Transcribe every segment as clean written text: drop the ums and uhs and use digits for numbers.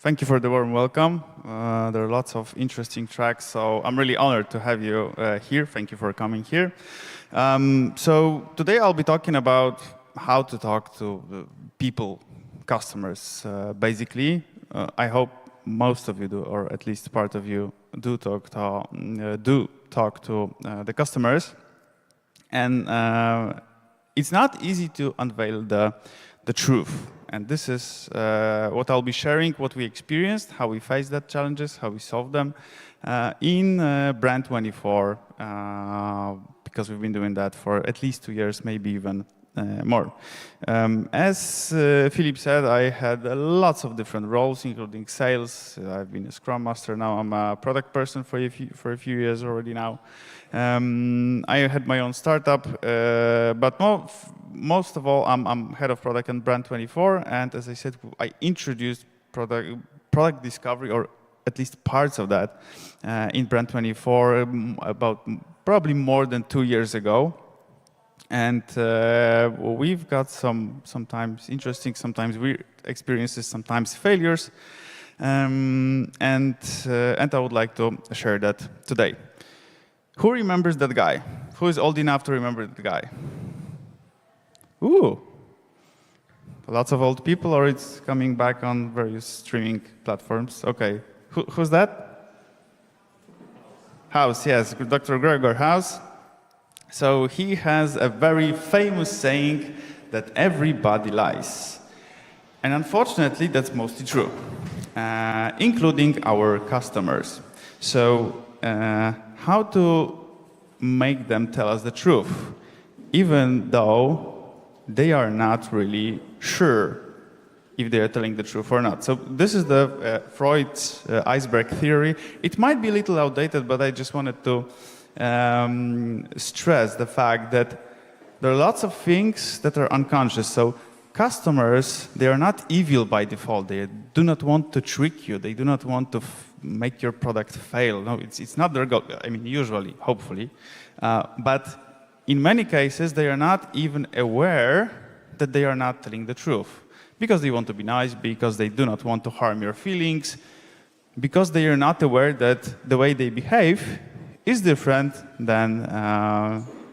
Thank you for the warm welcome. There are lots of interesting tracks, so I'm really honored to have you here. Thank you for coming here. So today I'll be talking about how to talk to the people, customers, basically. I hope most of you do, or at least part of you do talk to the customers. And it's not easy to unveil the truth. And this is what I'll be sharing, what we experienced, how we faced that challenges, how we solved them in Brand 24, because we've been doing that for at least 2 years, maybe even more. As Philip said, I had lots of different roles, including sales. I've been a Scrum Master. Now I'm a product person for a few years already now. I had my own startup, but most of all, I'm head of product in Brand 24. And as I said, I introduced product discovery, or at least parts of that, in Brand 24 about probably more than 2 years ago. And we've got sometimes interesting, sometimes weird experiences, sometimes failures. And I would like to share that today. Who remembers that guy? Who is old enough to remember that guy? Ooh, lots of old people, or it's coming back on various streaming platforms. Okay, who's that? House, yes, Dr. Gregor House. So he has a very famous saying that everybody lies. And unfortunately, that's mostly true, including our customers. So how to make them tell us the truth, even though they are not really sure if they are telling the truth or not. So this is the Freud's iceberg theory. It might be a little outdated, but I just wanted to stress the fact that there are lots of things that are unconscious. So customers, they are not evil by default. They do not want to trick you. They do not want to make your product fail. No, it's not their goal. I mean, usually, hopefully. But in many cases, they are not even aware that they are not telling the truth. Because they want to be nice, because they do not want to harm your feelings, because they are not aware that the way they behave is different than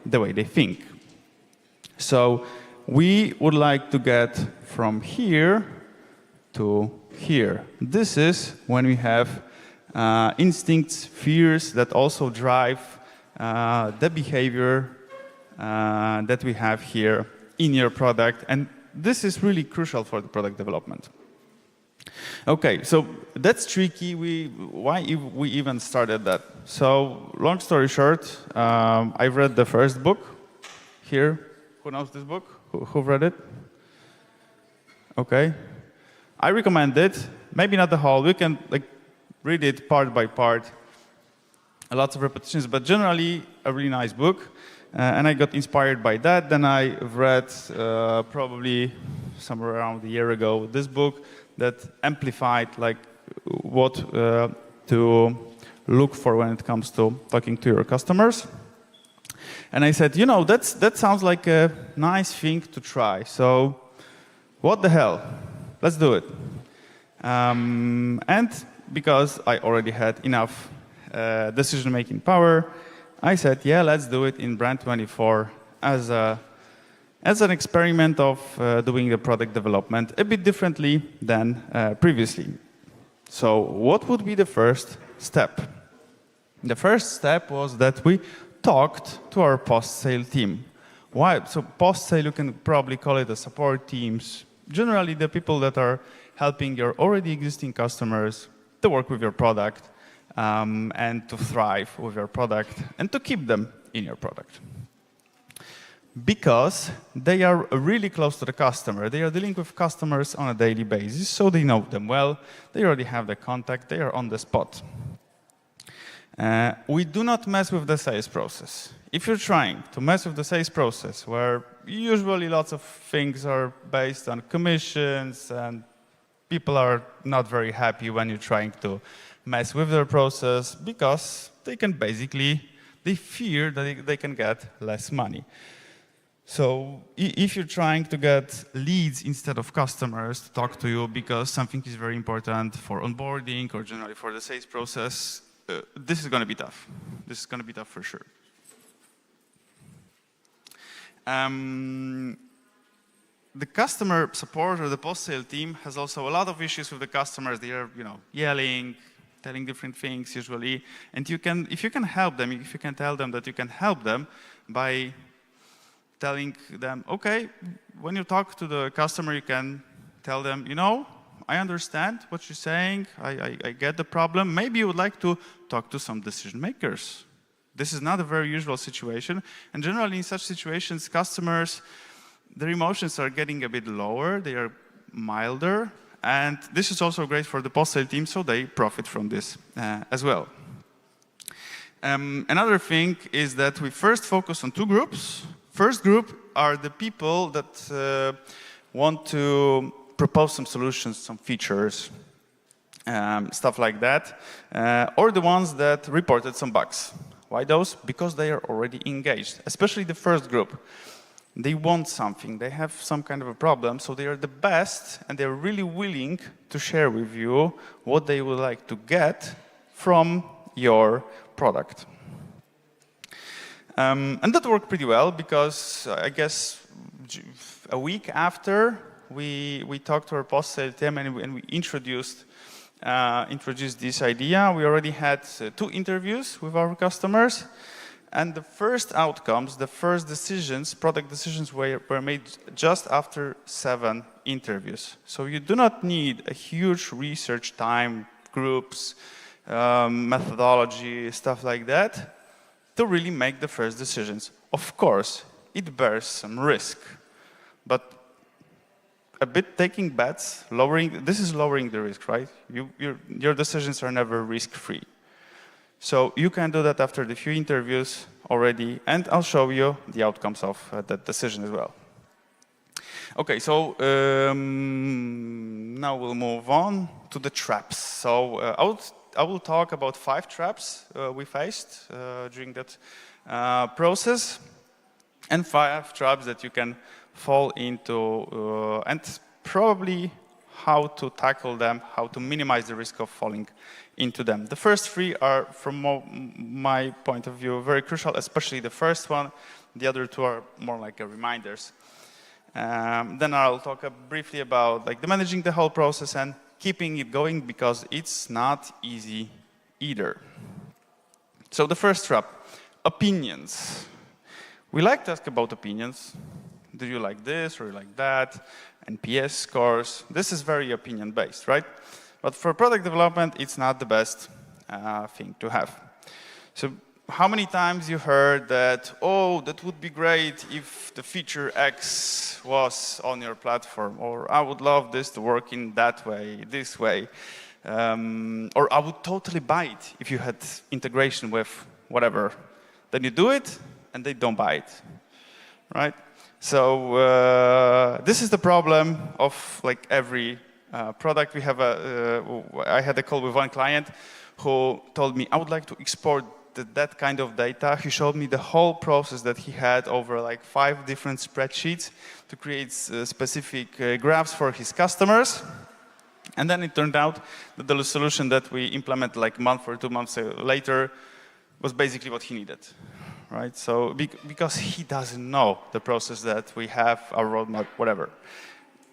the way they think. So we would like to get from here to here. This is when we have instincts, fears that also drive the behavior that we have here in your product. And this is really crucial for the product development. Okay, so that's tricky. Why we even started that? So long story short, I've read the first book here. Who knows this book? Who read it? Okay. I recommend it. Maybe not the whole. We can read it part by part. Lots of repetitions, but generally a really nice book. And I got inspired by that. Then I read probably somewhere around a year ago this book that amplified what to look for when it comes to talking to your customers. And I said, that sounds like a nice thing to try. So what the hell? Let's do it. And because I already had enough decision-making power, I said, yeah, let's do it in Brand 24 as an experiment of doing the product development a bit differently than previously. So what would be the first step? The first step was that we talked to our post-sale team. Why? So post-sale, you can probably call it the support teams. Generally, the people that are helping your already existing customers to work with your product and to thrive with your product and to keep them in your product. Because they are really close to the customer. They are dealing with customers on a daily basis, so they know them well. They already have the contact. They are on the spot. We do not mess with the sales process. If you're trying to mess with the sales process, where usually lots of things are based on commissions and people are not very happy when you're trying to mess with their process because they fear that they can get less money. So if you're trying to get leads instead of customers to talk to you because something is very important for onboarding or generally for the sales process, this is going to be tough. This is going to be tough for sure. The customer support or the post-sale team has also a lot of issues with the customers. They are, yelling, telling different things usually. And if you can help them, if you can tell them that you can help them by telling them, okay, when you talk to the customer, you can tell them, I understand what you're saying. I get the problem. Maybe you would like to talk to some decision makers. This is not a very usual situation. And generally in such situations, customers, their emotions are getting a bit lower. They are milder. And this is also great for the post-sale team, so they profit from this as well. Another thing is that we first focus on two groups. First group are the people that want to propose some solutions, some features, stuff like that, or the ones that reported some bugs. Why those? Because they are already engaged, especially the first group. They want something, they have some kind of a problem, so they are the best and they're really willing to share with you what they would like to get from your product. And that worked pretty well because I guess a week after we talked to our post-sale team and we introduced this idea, we already had 2 interviews with our customers. And the first outcomes, the first decisions, product decisions were made just after 7 interviews. So you do not need a huge research time, groups, methodology, stuff like that, to really make the first decisions. Of course, it bears some risk, but a bit taking bets, this is lowering the risk, right? Your decisions are never risk-free. So you can do that after the few interviews already, and I'll show you the outcomes of that decision as well. Okay, so now we'll move on to the traps. So I will talk about 5 traps we faced during that process, and 5 traps that you can fall into, and probably how to tackle them, how to minimize the risk of falling into them. The first 3 are, from my point of view, very crucial, especially the first one. The other 2 are more like reminders. Then I'll talk briefly about managing the whole process and keeping it going, because it's not easy either. So the first trap, opinions. We like to ask about opinions. Do you like this or you like that? NPS scores. This is very opinion-based, right? But for product development, it's not the best thing to have. So how many times you heard that, oh, that would be great if the feature X was on your platform, or I would love this to work in that way, this way, or I would totally buy it if you had integration with whatever. Then you do it, and they don't buy it, right? So this is the problem of every product. I had a call with one client who told me, I would like to export that kind of data. He showed me the whole process that he had over 5 different spreadsheets to create specific graphs for his customers. And then it turned out that the solution that we implemented a month or 2 months later was basically what he needed. Right? So because he doesn't know the process that we have, our roadmap, whatever,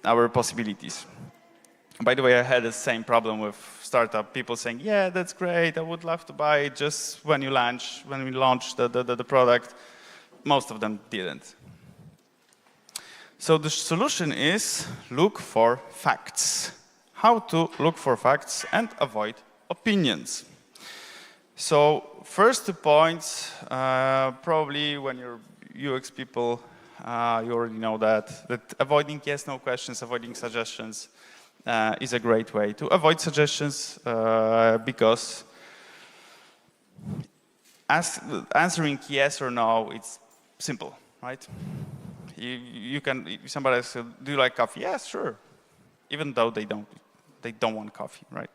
our possibilities. By the way, I had the same problem with startup people saying, yeah, that's great, I would love to buy it just when we launched the product. Most of them didn't. So the solution is look for facts. How to look for facts and avoid opinions. So first 2 points, probably when you're UX people, you already know that avoiding yes, no questions, avoiding suggestions is a great way to avoid suggestions, because answering yes or no, it's simple, right? You can, if somebody asks, do you like coffee? Yes, sure. Even though they don't want coffee, right?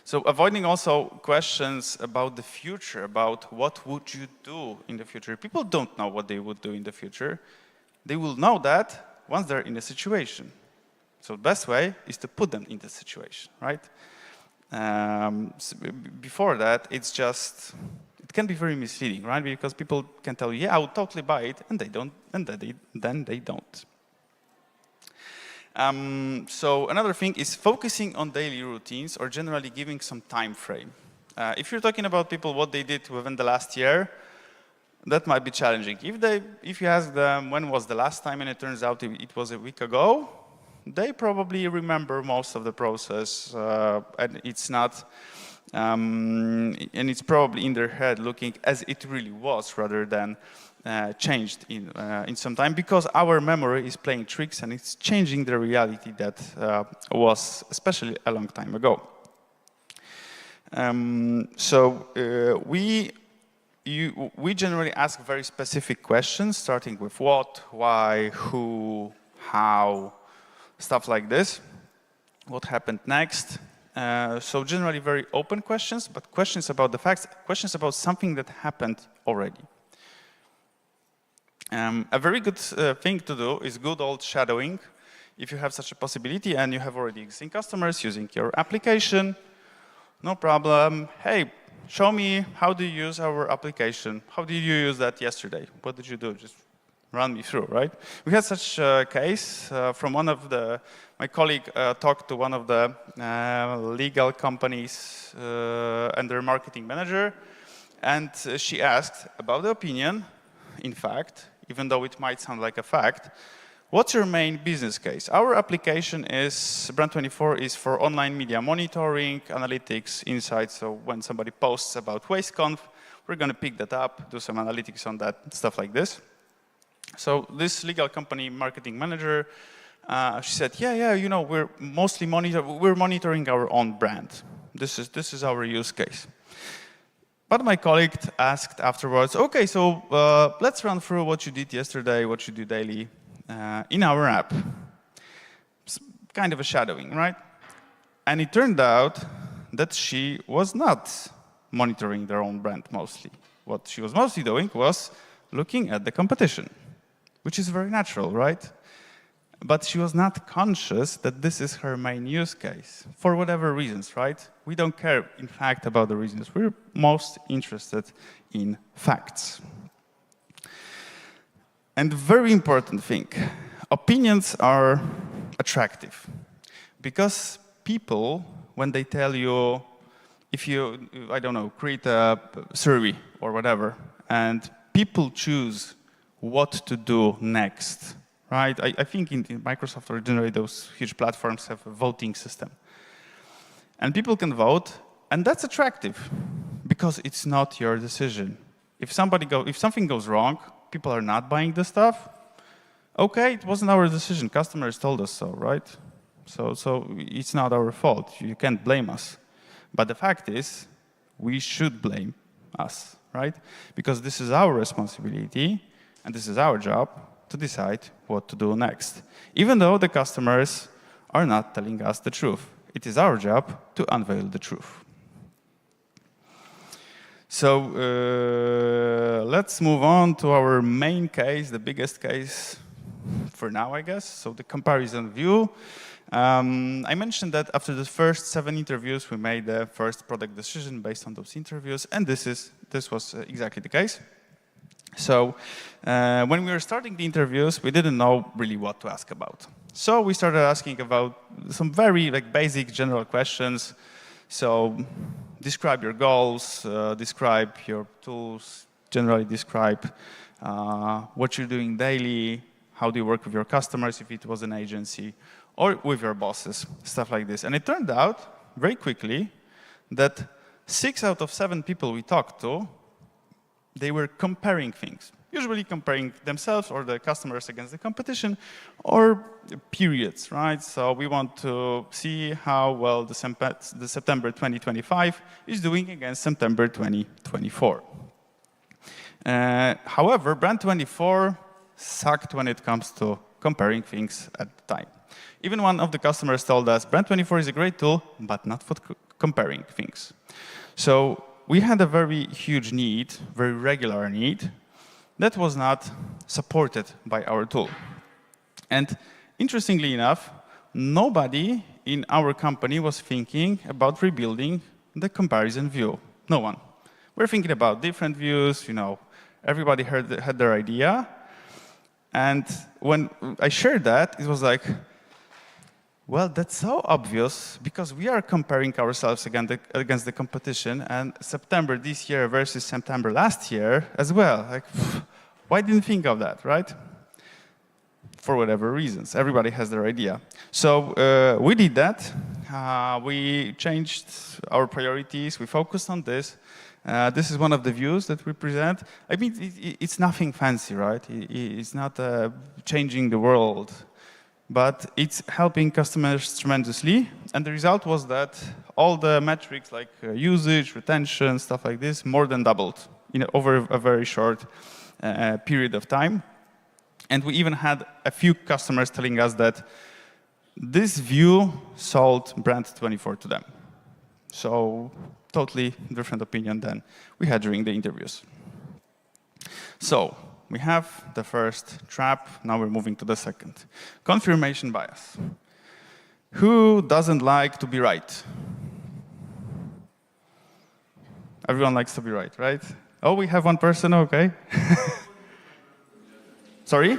So avoiding also questions about the future, about what would you do in the future. People don't know what they would do in the future. They will know that once they're in a situation. So the best way is to put them in the situation, right? So before that, it can be very misleading, right? Because people can tell you, yeah, I would totally buy it, and they don't, and then they don't. So another thing is focusing on daily routines or generally giving some time frame. If you're talking about people, what they did within the last year, that might be challenging. If you ask them when was the last time and it turns out it was a week ago, they probably remember most of the process, and it's not, and it's probably in their head looking as it really was rather than changed in some time, because our memory is playing tricks and it's changing the reality that was especially a long time ago. We generally ask very specific questions, starting with what, why, who, how, stuff like this. What happened next? So generally very open questions, but questions about the facts, questions about something that happened already. A very good thing to do is good old shadowing. If you have such a possibility and you have already existing customers using your application, no problem. Hey, show me how do you use our application? How did you use that yesterday? What did you do? Just run me through, right? We had such a case from my colleague talked to one of the legal companies and their marketing manager, and she asked about the opinion, in fact, even though it might sound like a fact, what's your main business case? Our application is, Brand24 is for online media monitoring, analytics, insights, so when somebody posts about WaysConf, we're going to pick that up, do some analytics on that, stuff like this. So this legal company marketing manager, she said, yeah, you know, we're monitoring our own brand. This is our use case. But my colleague asked afterwards, okay, so let's run through what you did yesterday, what you do daily in our app. It's kind of a shadowing, right? And it turned out that she was not monitoring their own brand mostly. What she was mostly doing was looking at the competition, which is very natural, right? But she was not conscious that this is her main use case, for whatever reasons, right? We don't care, in fact, about the reasons. We're most interested in facts. And very important thing, opinions are attractive. Because people, when they tell you, if you, I don't know, create a survey or whatever, and people choose what to do next, right? I think in Microsoft or generally those huge platforms have a voting system. And people can vote, and that's attractive because it's not your decision. If something goes wrong, people are not buying the stuff, okay, it wasn't our decision. Customers told us so, right? So it's not our fault. You can't blame us. But the fact is, we should blame us, right? Because this is our responsibility, and this is our job to decide what to do next. Even though the customers are not telling us the truth. It is our job to unveil the truth. So let's move on to our main case, the biggest case for now, I guess. So the comparison view. I mentioned that after the first 7 interviews, we made the first product decision based on those interviews, and this was exactly the case. So when we were starting the interviews, we didn't know really what to ask about. So we started asking about some very basic general questions. So describe your goals, describe your tools, generally describe what you're doing daily, how do you work with your customers if it was an agency, or with your bosses, stuff like this. And it turned out very quickly that 6 out of 7 people we talked to, they were comparing things, usually comparing themselves or the customers against the competition or periods, right? So we want to see how well the September 2025 is doing against September 2024. However, Brand24 sucked when it comes to comparing things at the time. Even one of the customers told us, Brand24 is a great tool, but not for comparing things. So we had a very huge need, very regular need, that was not supported by our tool. And interestingly enough, nobody in our company was thinking about rebuilding the comparison view. No one. We're thinking about different views, everybody had their idea. And when I shared that, it was like, well, that's so obvious because we are comparing ourselves against the competition, and September this year versus September last year as well. Like, why didn't think of that, right? For whatever reasons, everybody has their idea. So we did that. We changed our priorities. We focused on this. This is one of the views that we present. I mean, it's nothing fancy, right? It's not changing the world, but it's helping customers tremendously. And the result was that all the metrics like usage, retention, stuff like this, more than doubled over a very short period of time. And we even had a few customers telling us that this view sold Brand24 to them. So totally different opinion than we had during the interviews. So we have the first trap. Now we're moving to the second. Confirmation bias. Who doesn't like to be right? Everyone likes to be right, right? Oh, we have one person, okay. Sorry?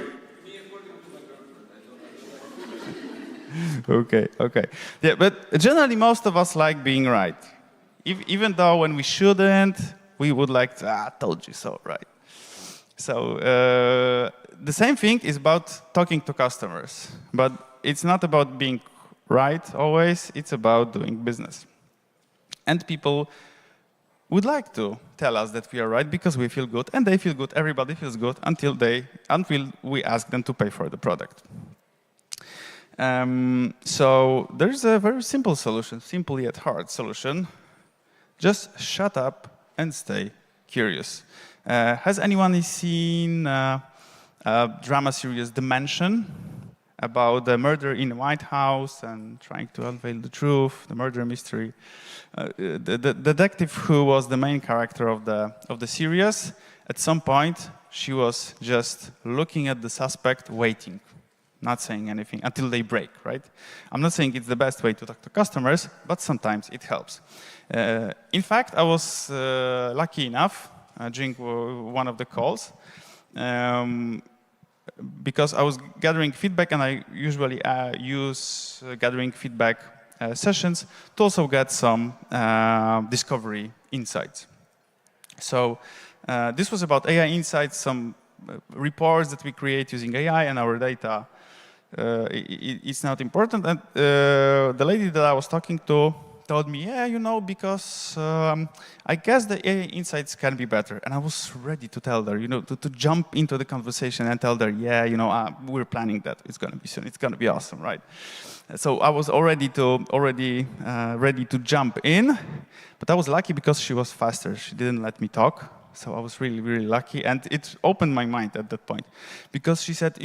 Okay. Yeah, but generally most of us like being right. Even though when we shouldn't, we would like to, told you so, right? So the same thing is about talking to customers, but it's not about being right always, it's about doing business. And people would like to tell us that we are right because we feel good, and they feel good, everybody feels good until we ask them to pay for the product. So there's a very simple solution, simple yet hard solution. Just shut up and stay curious. Has anyone seen a drama series, Dimension, about the murder in the White House and trying to unveil the truth, the murder mystery? The detective who was the main character of the series, at some point, she was just looking at the suspect, waiting, not saying anything until they break, right? I'm not saying it's the best way to talk to customers, but sometimes it helps. In fact, I was lucky enough during one of the calls because I was gathering feedback, and I usually use gathering feedback sessions to also get some discovery insights. So this was about AI insights, some reports that we create using AI and our data. It's not important. And the lady that I was talking to told me, yeah, because I guess the AI insights can be better. And I was ready to tell her, to jump into the conversation and tell her, yeah, we're planning that. It's going to be soon. It's going to be awesome, right? So I was already ready to jump in, but I was lucky because she was faster. She didn't let me talk. So I was really, really lucky, and it opened my mind at that point, because she said,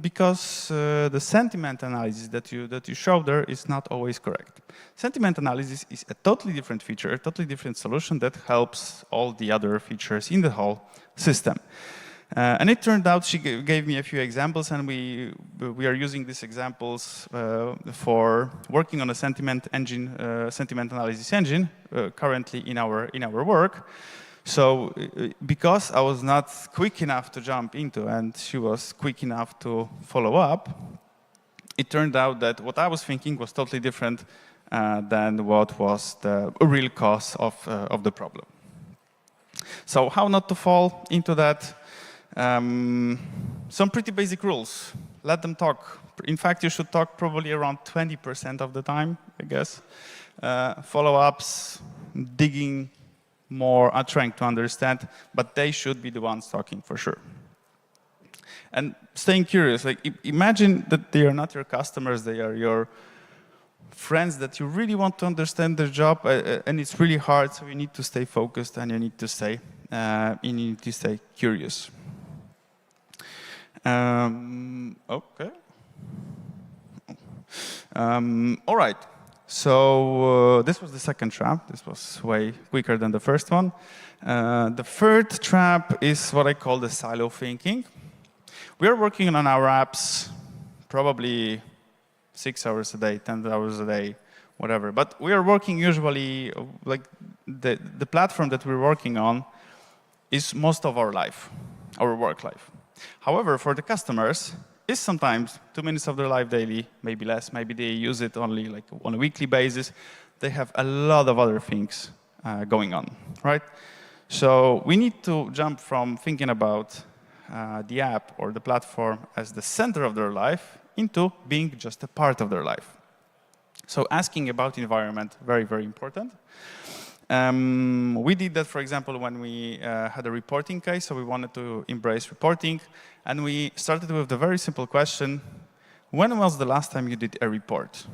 because the sentiment analysis that you showed there is not always correct. Sentiment analysis is a totally different feature, a totally different solution that helps all the other features in the whole system. And it turned out she gave me a few examples, and we are using these examples for working on a sentiment analysis engine currently in our work. So because I was not quick enough to jump into, and she was quick enough to follow up, it turned out that what I was thinking was totally different than what was the real cause of the problem. So how not to fall into that? Some pretty basic rules. Let them talk. In fact, you should talk probably around 20% of the time, I guess. Follow-ups, digging more, are trying to understand, but they should be the ones talking for sure. And staying curious, like imagine that they are not your customers, they are your friends that you really want to understand their job, and it's really hard, so you need to stay focused and you need to stay curious. Okay. All right. So this was the second trap. This was way quicker than the first one. The third trap is what I call the silo thinking. We are working on our apps probably 6 hours a day, 10 hours a day, whatever. But we are working usually, like the platform that we're working on is most of our life, our work life. However, for the customers, it's sometimes 2 minutes of their life daily, maybe less, maybe they use it only like on a weekly basis. They have a lot of other things going on, right? So we need to jump from thinking about the app or the platform as the center of their life into being just a part of their life. So asking about environment, very, very important. We did that, for example, when we had a reporting case, so we wanted to embrace reporting, and we started with the very simple question, when was the last time you did a report?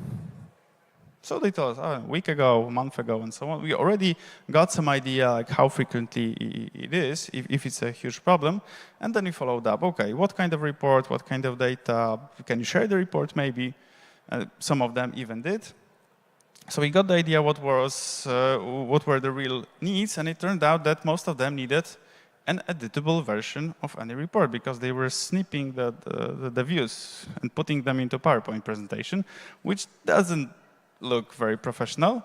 So they told us, oh, a week ago, a month ago, and so on. We already got some idea like how frequently it is, if it's a huge problem, and then we followed up, okay, what kind of report, what kind of data, can you share the report maybe? Some of them even did. So we got the idea what were the real needs, and it turned out that most of them needed an editable version of any report because they were snipping the views and putting them into PowerPoint presentation, which doesn't look very professional.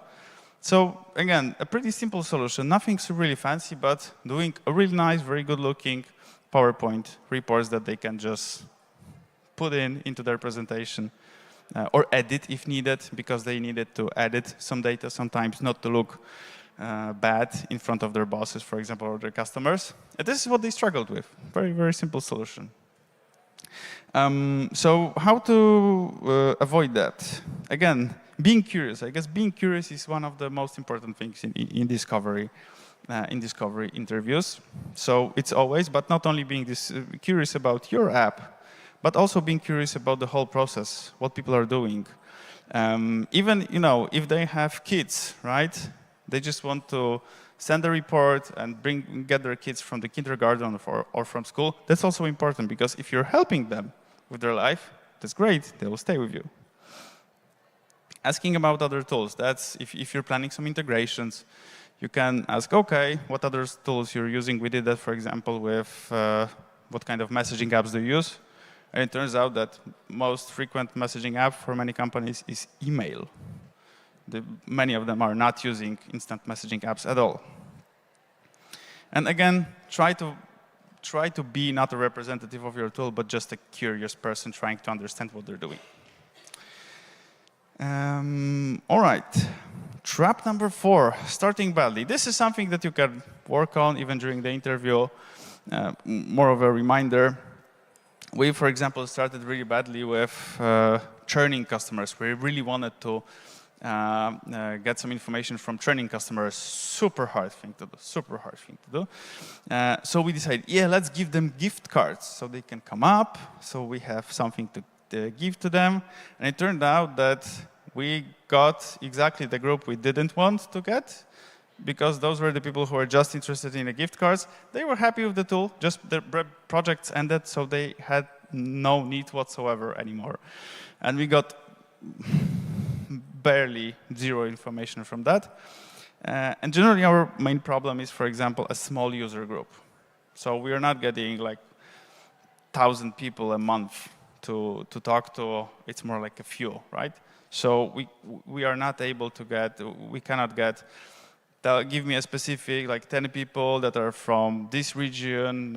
So again, a pretty simple solution, nothing really fancy, but doing a really nice, very good looking PowerPoint reports that they can just put into their presentation. Or edit if needed, because they needed to edit some data sometimes, not to look bad in front of their bosses, for example, or their customers. And this is what they struggled with. Very, very simple solution. So how to avoid that? Again, being curious. I guess being curious is one of the most important things in discovery interviews. So it's always, but not only being curious about your app, but also being curious about the whole process, what people are doing. Even, if they have kids, right? They just want to send a report and get their kids from the kindergarten or from school. That's also important because if you're helping them with their life, that's great. They will stay with you. Asking about other tools. That's if you're planning some integrations, you can ask, okay, what other tools you're using? We did that, for example, with what kind of messaging apps do you use? And it turns out that most frequent messaging app for many companies is email. Many of them are not using instant messaging apps at all. And again, try to be not a representative of your tool, but just a curious person trying to understand what they're doing. All right. Trap number 4, starting badly. This is something that you can work on even during the interview. More of a reminder. We, for example, started really badly with churning customers. We really wanted to get some information from churning customers. Super hard thing to do. So we decided, yeah, let's give them gift cards so they can come up, so we have something to give to them. And it turned out that we got exactly the group we didn't want to get, because those were the people who were just interested in the gift cards. They were happy with the tool, just their projects ended, so they had no need whatsoever anymore. And we got barely zero information from that. And generally, our main problem is, for example, a small user group. So we are not getting like 1,000 people a month to talk to. It's more like a few, right? So we are not able to we cannot get, give me a specific, like 10 people that are from this region,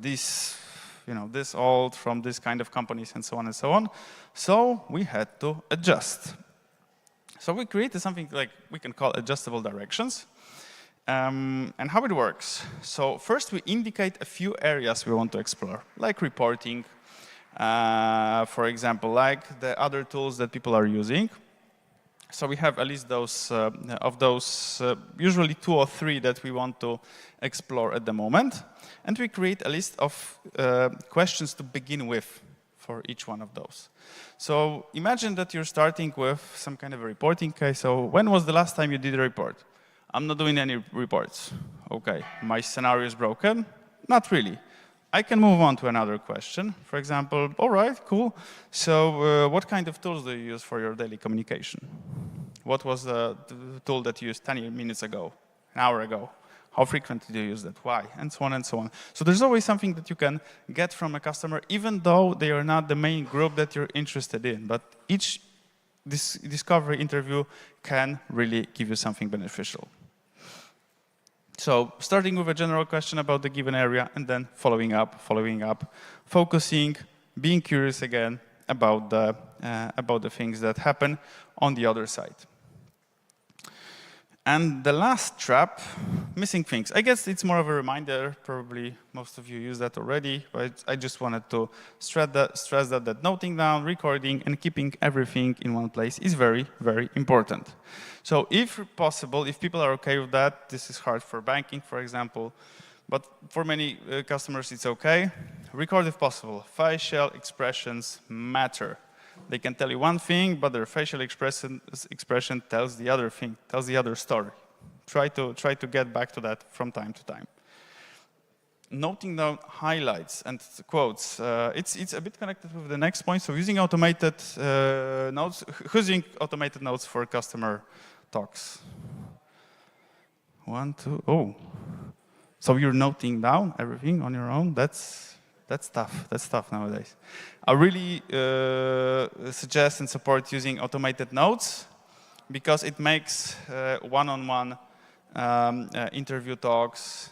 this old, from this kind of companies, and so on and so on. So we had to adjust. So we created something like we can call adjustable directions. And how it works. So first we indicate a few areas we want to explore, like reporting, for example, like the other tools that people are using. So we have at least usually 2 or 3 that we want to explore at the moment. And we create a list of questions to begin with for each one of those. So imagine that you're starting with some kind of a reporting case. So when was the last time you did a report? I'm not doing any reports. Okay, my scenario is broken? Not really. I can move on to another question. For example, all right, cool. So what kind of tools do you use for your daily communication? What was the tool that you used 10 minutes ago, an hour ago? How frequently do you use that? Why? And so on and so on. So there's always something that you can get from a customer, even though they are not the main group that you're interested in. But each discovery interview can really give you something beneficial. So starting with a general question about the given area, and then following up, focusing, being curious again about the things that happen on the other side. And the last trap, missing things. I guess it's more of a reminder. Probably most of you use that already, but I just wanted to stress that noting down, recording, and keeping everything in one place is very, very important. So if possible, if people are okay with that, this is hard for banking, for example, but for many customers it's okay. Record if possible. Facial expressions matter. They can tell you one thing, but their facial expression tells the other thing, tells the other story. Try to get back to that from time to time. Noting down highlights and quotes. It's a bit connected with the next point. So using automated notes. Who's using automated notes for customer talks? 1, 2. Oh, so you're noting down everything on your own. That's tough. That's tough nowadays. I really suggest and support using automated notes because it makes one-on-one interview talks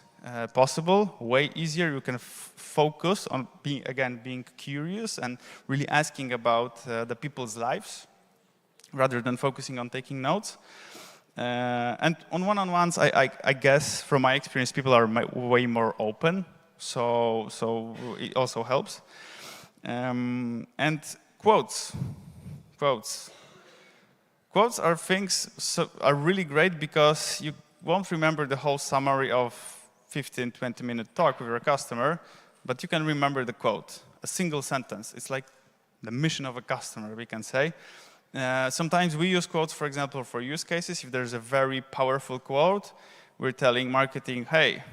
possible, way easier. You can focus on being curious and really asking about the people's lives rather than focusing on taking notes. And on one-on-ones, I guess, from my experience, people are way more open. So it also helps. And quotes. Quotes are things are really great because you won't remember the whole summary of 15, 20-minute talk with your customer, but you can remember the quote, a single sentence. It's like the mission of a customer, we can say. Sometimes we use quotes, for example, for use cases. If there's a very powerful quote, we're telling marketing, hey,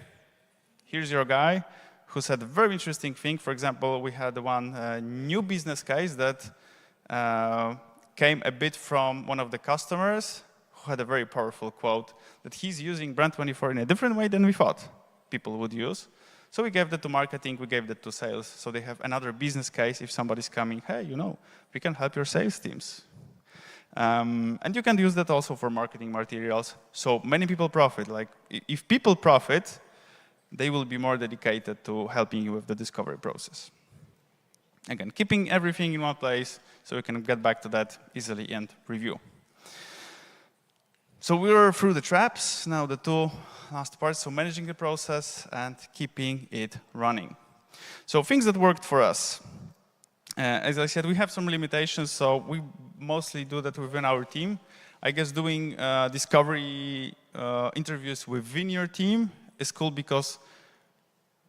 here's your guy who said a very interesting thing. For example, we had one new business case that came a bit from one of the customers who had a very powerful quote that he's using Brand24 in a different way than we thought people would use. So we gave that to marketing, we gave that to sales. So they have another business case if somebody's coming, hey, we can help your sales teams. And you can use that also for marketing materials. So many people profit. Like if people profit, they will be more dedicated to helping you with the discovery process. Again, keeping everything in one place so we can get back to that easily and review. So we're through the traps. Now the two last parts, so managing the process and keeping it running. So things that worked for us. As I said, we have some limitations, so we mostly do that within our team. I guess doing discovery interviews within your team is cool because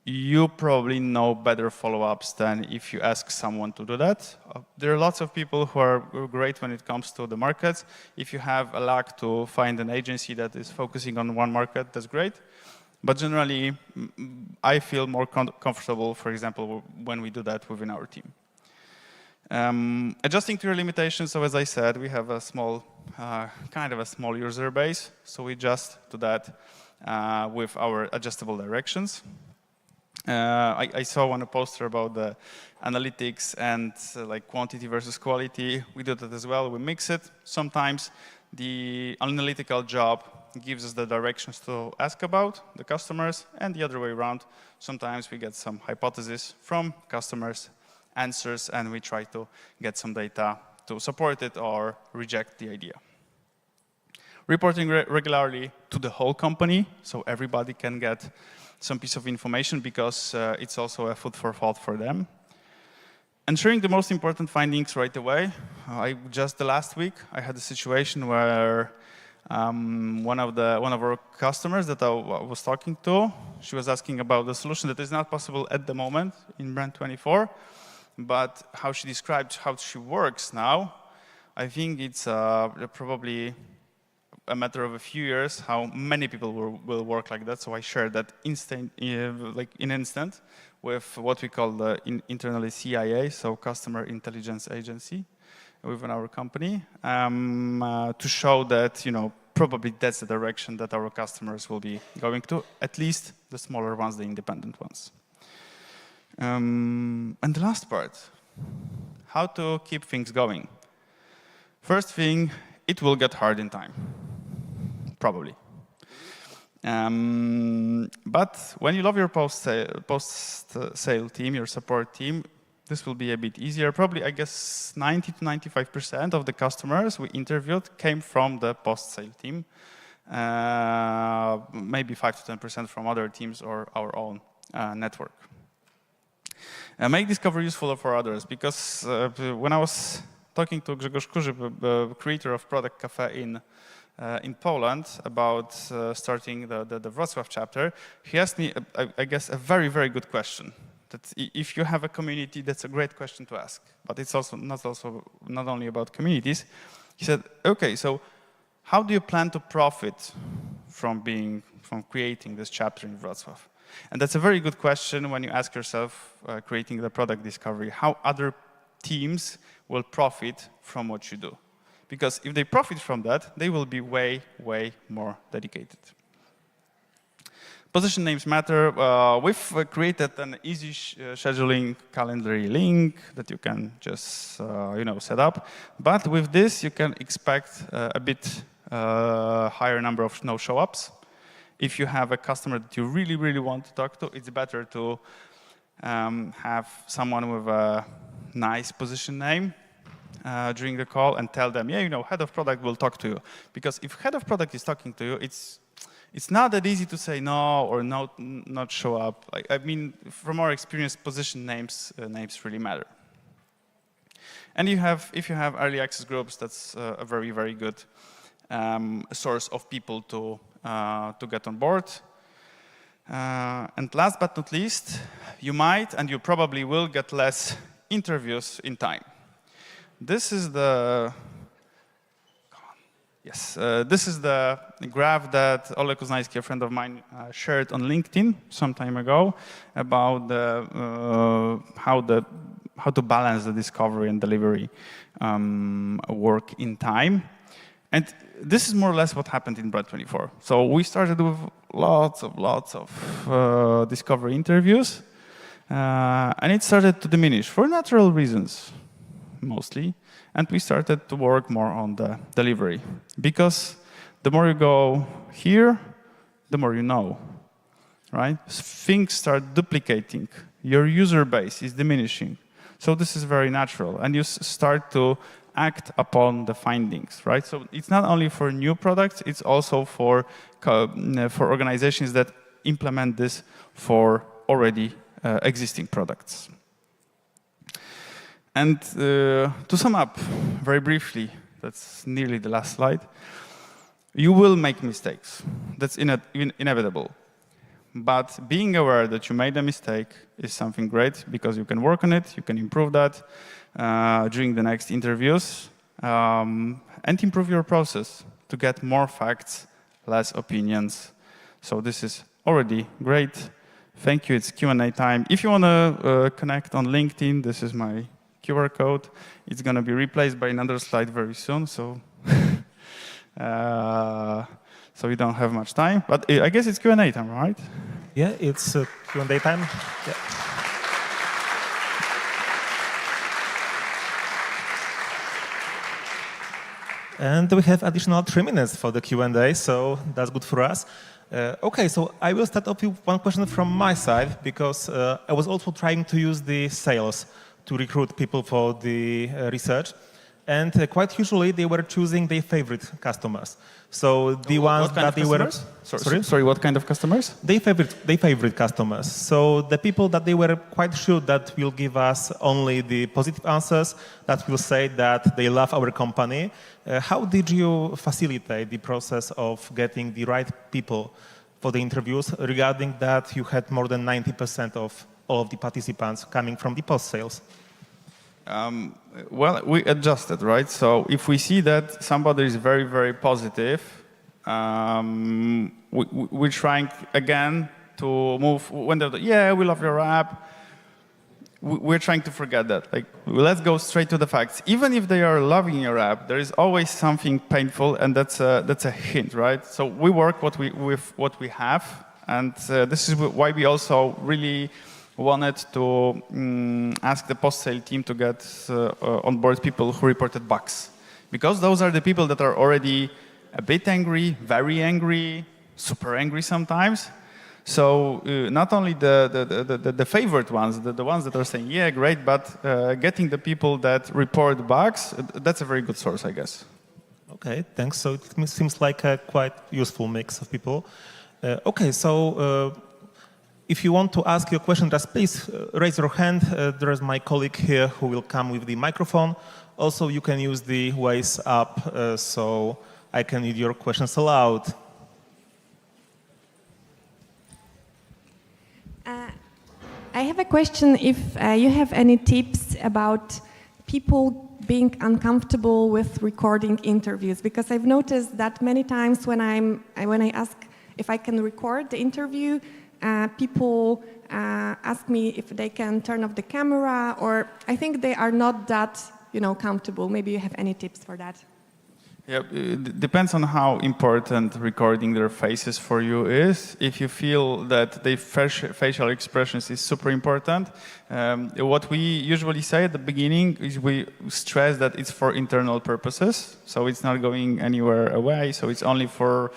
you probably know better follow-ups than if you ask someone to do that. There are lots of people who are great when it comes to the markets. If you have a luck to find an agency that is focusing on one market, that's great. But generally, I feel more comfortable, for example, when we do that within our team. Adjusting to your limitations, so as I said, we have a small, kind of a small user base, so we adjust to that with our adjustable directions. I saw on a poster about the analytics and like quantity versus quality. We do that as well. We mix it. Sometimes the analytical job gives us the directions to ask about the customers, and the other way around. Sometimes we get some hypotheses from customers, answers, and we try to get some data to support it or reject the idea. Reporting regularly to the whole company, so everybody can get some piece of information because it's also a food for thought for them. And sharing the most important findings right away. Just the last week, I had a situation where one of our customers that I was talking to, she was asking about the solution that is not possible at the moment in Brand24, but how she described how she works now, I think it's probably a matter of a few years how many people will work like that. So I shared that like in instant with what we call the internally CIA, so Customer Intelligence Agency within our company, to show that probably that's the direction that our customers will be going to, at least the smaller ones, the independent ones. And the last part, how to keep things going. First thing, it will get hard in time, probably. But when you love your post-sale team, your support team, this will be a bit easier. Probably, I guess, 90 to 95% of the customers we interviewed came from the post-sale team. Maybe 5 to 10% from other teams or our own network. Make discovery useful for others, because when I was talking to Grzegorz Kurzy, the creator of Product Cafe in Poland, about starting the Wrocław chapter, he asked me, I guess, a very, very good question. That if you have a community, that's a great question to ask. But it's also not only about communities. He said, okay, so how do you plan to profit from creating this chapter in Wrocław? And that's a very good question when you ask yourself, creating the product discovery, how other teams will profit from what you do. Because if they profit from that, they will be way, way more dedicated. Position names matter. We've created an easy scheduling Calendly link that you can just set up. But with this, you can expect a bit higher number of no-show-ups. If you have a customer that you really, really want to talk to, it's better to have someone with a nice position name during the call and tell them, yeah, head of product will talk to you. Because if head of product is talking to you, it's not that easy to say no or not show up. I mean, from our experience, position names really matter. And if you have early access groups, that's a very, very good source of people to get on board. And last but not least, you might and you probably will get less interviews in time. This is the this is the graph that Oleg Uznański, a friend of mine, shared on LinkedIn some time ago about how to balance the discovery and delivery work in time. And this is more or less what happened in Bread24. So we started with lots of discovery interviews, and it started to diminish for natural reasons, mostly. And we started to work more on the delivery. Because the more you go here, the more you know, right? Things start duplicating. Your user base is diminishing. So this is very natural. And you start to act upon the findings, right? So it's not only for new products, it's also for organizations that implement this for already existing products. And to sum up very briefly, that's nearly the last slide, you will make mistakes. That's inevitable. But being aware that you made a mistake is something great, because you can work on it, you can improve that during the next interviews, and improve your process to get more facts, less opinions. So this is already great. Thank you, it's Q&A time. If you want to connect on LinkedIn, this is my QR code. It's going to be replaced by another slide very soon, so so we don't have much time. But I guess it's Q&A time, right? Yeah, it's Q&A time. Yeah. And we have additional 3 minutes for the Q&A, so that's good for us. Okay, so I will start off with one question from my side, because I was also trying to use the sales to recruit people for the research. And quite usually they were choosing their favorite customers. So the ones that they were... Sorry, what kind of customers? Their favorite customers. So the people that they were quite sure that will give us only the positive answers, that will say that they love our company. How did you facilitate the process of getting the right people for the interviews, regarding that you had more than 90% of all of the participants coming from the post-sales? Well, we adjusted, right? So if we see that somebody is very, very positive, we're trying again to move. When they're like, yeah, we love your app, we're trying to forget that. Like, let's go straight to the facts. Even if they are loving your app, there is always something painful, and that's a hint, right? So we work with what we have, and this is why we also really wanted to ask the post-sale team to get on board people who reported bugs. Because those are the people that are already a bit angry, very angry, super angry sometimes. So not only the favorite ones, the ones that are saying, yeah, great, but getting the people that report bugs, that's a very good source, I guess. Okay, thanks. So it seems like a quite useful mix of people. Okay, so if you want to ask your question, just please raise your hand. There is my colleague here who will come with the microphone. Also, you can use the Ways app, so I can read your questions aloud. I have a question if you have any tips about people being uncomfortable with recording interviews, because I've noticed that many times when I ask if I can record the interview, people ask me if they can turn off the camera, or I think they are not that, comfortable. Maybe you have any tips for that? Yeah, it depends on how important recording their faces for you is. If you feel that their facial expressions is super important, what we usually say at the beginning is we stress that it's for internal purposes, so it's not going anywhere away. So it's only for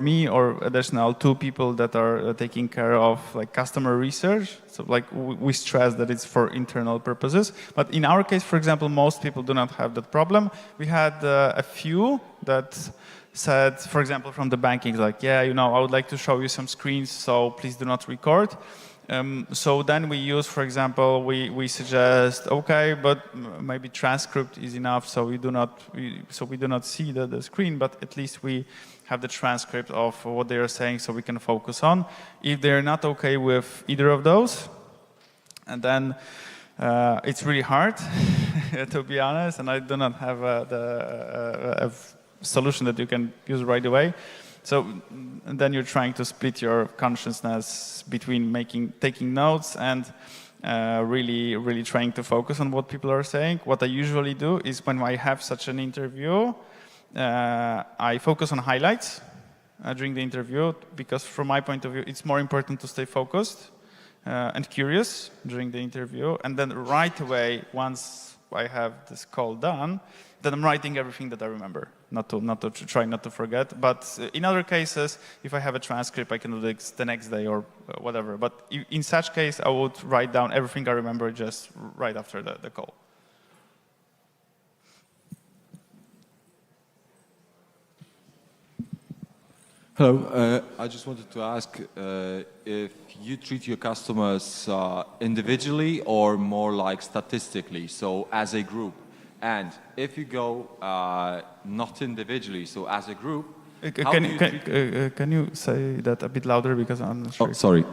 me or additional 2 people that are taking care of like customer research. So like we stress that it's for internal purposes. But in our case, for example, most people do not have that problem. We had a few that said, for example, from the banking, like, yeah, I would like to show you some screens, so please do not record. So then we use, for example, we suggest, okay, but maybe transcript is enough, so we do not see the screen, but at least we have the transcript of what they are saying, so we can focus on. If they're not okay with either of those, and then it's really hard, to be honest, and I do not have a solution that you can use right away. So then you're trying to split your consciousness between taking notes and really trying to focus on what people are saying. What I usually do is when I have such an interview, I focus on highlights during the interview, because from my point of view, it's more important to stay focused and curious during the interview. And then right away, once I have this call done, then I'm writing everything that I remember, not to try not to forget. But in other cases, if I have a transcript, I can do this the next day or whatever. But in such case, I would write down everything I remember just right after the call. Hello, I just wanted to ask if you treat your customers individually or more like statistically, so as a group. And if you go not individually, so as a group, can you say that a bit louder, because I'm not sure. Oh, sorry.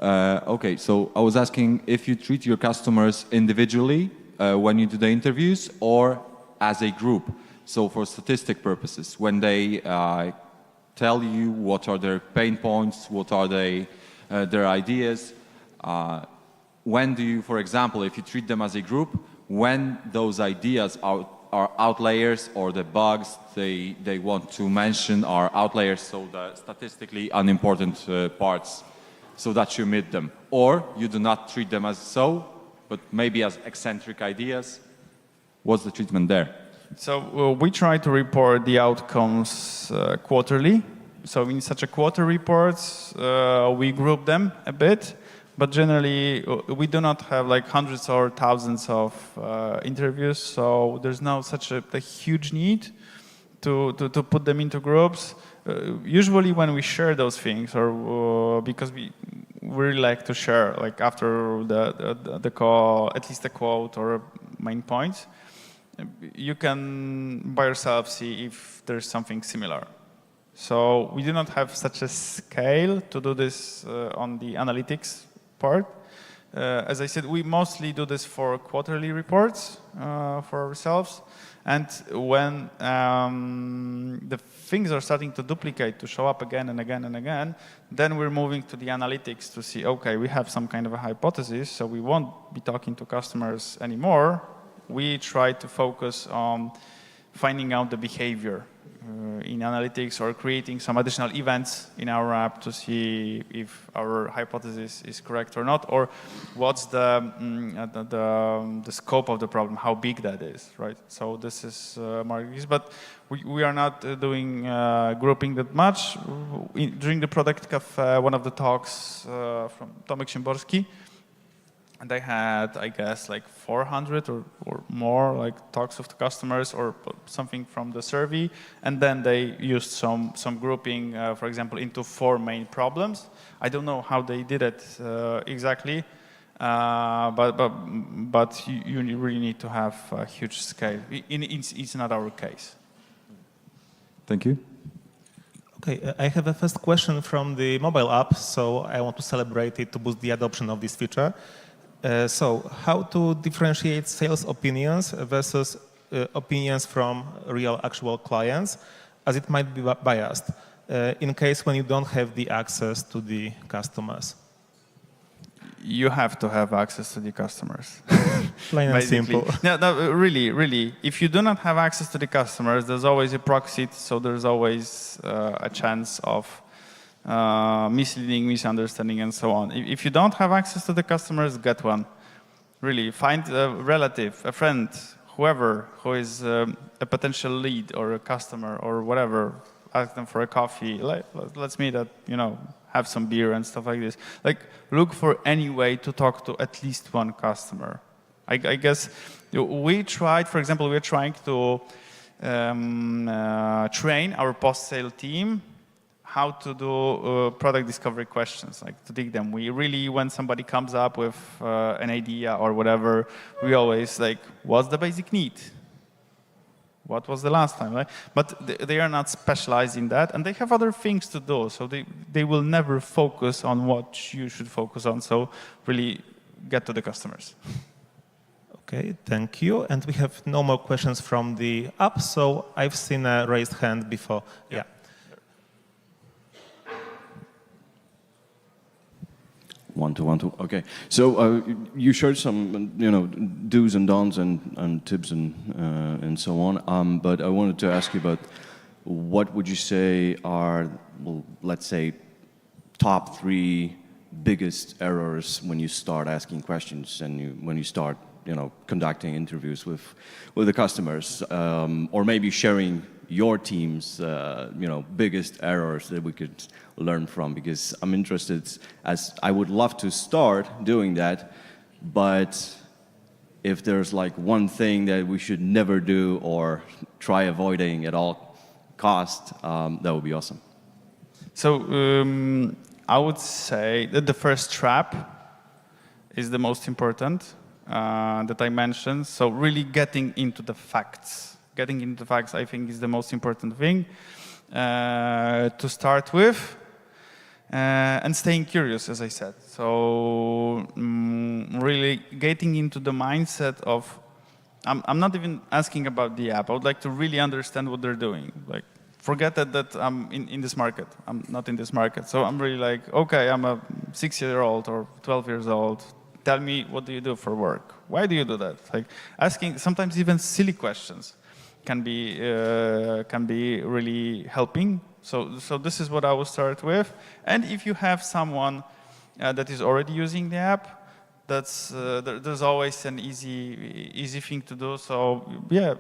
Okay, so I was asking if you treat your customers individually when you do the interviews, or as a group. So for statistic purposes, when they tell you what are their pain points, what are their ideas, when do you, for example, if you treat them as a group, when those ideas are outliers, or the bugs they want to mention are outliers, so the statistically unimportant parts, so that you omit them, or you do not treat them as so, but maybe as eccentric ideas. What's the treatment there? So we try to report the outcomes quarterly. So in such a quarter reports, we group them a bit. But generally, we do not have like hundreds or thousands of interviews, so there's no such a huge need to put them into groups. Usually when we share those things, or because we really like to share, like after the call, at least a quote or main points, you can by yourself see if there's something similar. So we do not have such a scale to do this on the analytics part. as I said, we mostly do this for quarterly reports for ourselves. And when the things are starting to duplicate, to show up again and again and again, then we're moving to the analytics to see, okay, we have some kind of a hypothesis, so we won't be talking to customers anymore. We try to focus on finding out the behavior in analytics or creating some additional events in our app to see if our hypothesis is correct or not, or what's the scope of the problem, how big that is, right? So this is markets, but we are not doing grouping that much. During the Product Cafe, one of the talks from Tomek Szymborski, and they had, I guess, like 400 or more like talks with the customers or something from the survey. And then they used some grouping, for example, into 4 main problems. I don't know how they did it exactly, but you really need to have a huge scale. It's not our case. Thank you. Okay, I have a first question from the mobile app, so I want to celebrate it to boost the adoption of this feature. So how to differentiate sales opinions versus opinions from real actual clients, as it might be biased, in case when you don't have the access to the customers? You have to have access to the customers. Plain and simple. No, really. If you do not have access to the customers, there's always a proxy, so there's always a chance of misleading, misunderstanding, and so on. If you don't have access to the customers, get one. Really, find a relative, a friend, whoever who is a potential lead or a customer or whatever. Ask them for a coffee. Let's meet at, have some beer and stuff like this. Like, look for any way to talk to at least one customer. I guess we tried, for example, we're trying to train our post-sale team how to do product discovery questions, like to dig them. We really, when somebody comes up with an idea or whatever, we always like, what's the basic need? What was the last time, right? But they are not specialized in that, and they have other things to do, so they will never focus on what you should focus on, so really get to the customers. Okay, thank you. And we have no more questions from the app, so I've seen a raised hand before. Yeah. One, two. Okay. So you showed some, do's and don'ts and tips and so on. But I wanted to ask you about what would you say are, well, let's say, top 3 biggest errors when you start asking questions and when you start, conducting interviews with the customers, or maybe sharing your team's, biggest errors that we could learn from, because I'm interested, as I would love to start doing that, but if there's like one thing that we should never do or try avoiding at all cost, that would be awesome. So I would say that the first trap is the most important that I mentioned. So really getting into the facts. Getting into the facts, I think, is the most important thing to start with. And staying curious, as I said. So really getting into the mindset of, I'm not even asking about the app. I would like to really understand what they're doing. Like, forget that I'm in this market. I'm not in this market. So I'm really like, okay, I'm a 6-year-old or 12 years old. Tell me, what do you do for work? Why do you do that? Like asking sometimes even silly questions can be really helping. So this is what I will start with. And if you have someone that is already using the app, there's always an easy thing to do. So yeah,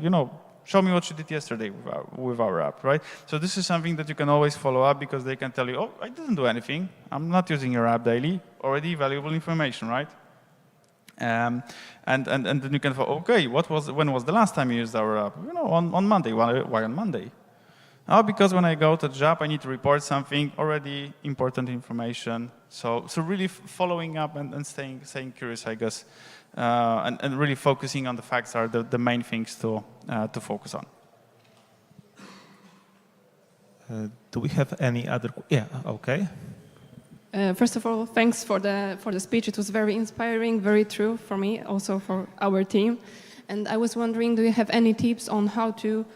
show me what you did yesterday with our app, right? So this is something that you can always follow up, because they can tell you, oh, I didn't do anything. I'm not using your app daily. Already valuable information, right? And then you can go, okay, when was the last time you used our app? On Monday. Why on Monday? Oh, because when I go to the job, I need to report something, already important information. So really following up and staying curious, I guess, and really focusing on the facts are the main things to focus on. Do we have any other? Yeah, okay. First of all, thanks for the speech. It was very inspiring, very true for me, also for our team. And I was wondering, do you have any tips on how to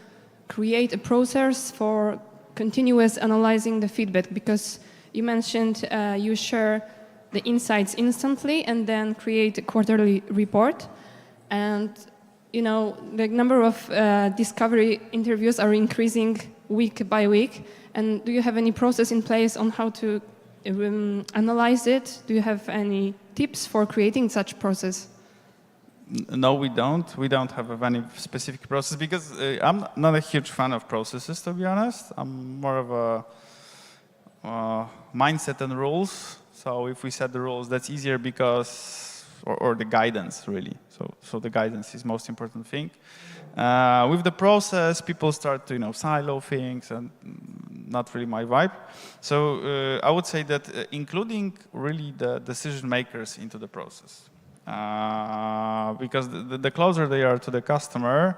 create a process for continuous analyzing the feedback? Because you mentioned you share the insights instantly and then create a quarterly report. And you know, the number of discovery interviews are increasing week by week. And do you have any process in place on how to analyze it? Do you have any tips for creating such process? No, we don't. We don't have any specific process because I'm not a huge fan of processes, to be honest. I'm more of a mindset and rules. So if we set the rules, that's easier because, or the guidance really. So the guidance is most important thing. With the process, people start to silo things, and not really my vibe. So I would say that including really the decision makers into the process, because the closer they are to the customer,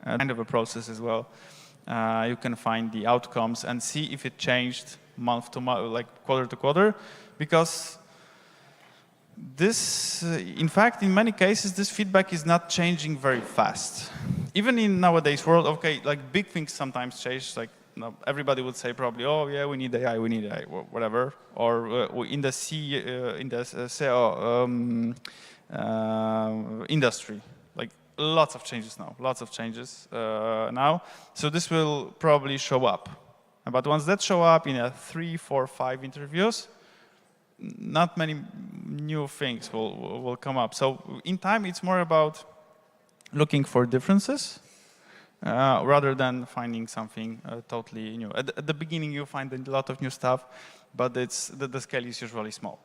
kind of a process as well, you can find the outcomes and see if it changed month to month, like quarter to quarter, because this, in fact, in many cases, this feedback is not changing very fast. Even in nowadays world, okay, like big things sometimes change. Like everybody would say probably, oh yeah, we need AI, whatever. Or in the SEO industry, like lots of changes now. So this will probably show up. But once that show up in 3, 4, 5 interviews, not many new things will come up. So in time, it's more about looking for differences rather than finding something totally new. At the beginning, you find a lot of new stuff, but the scale is usually small.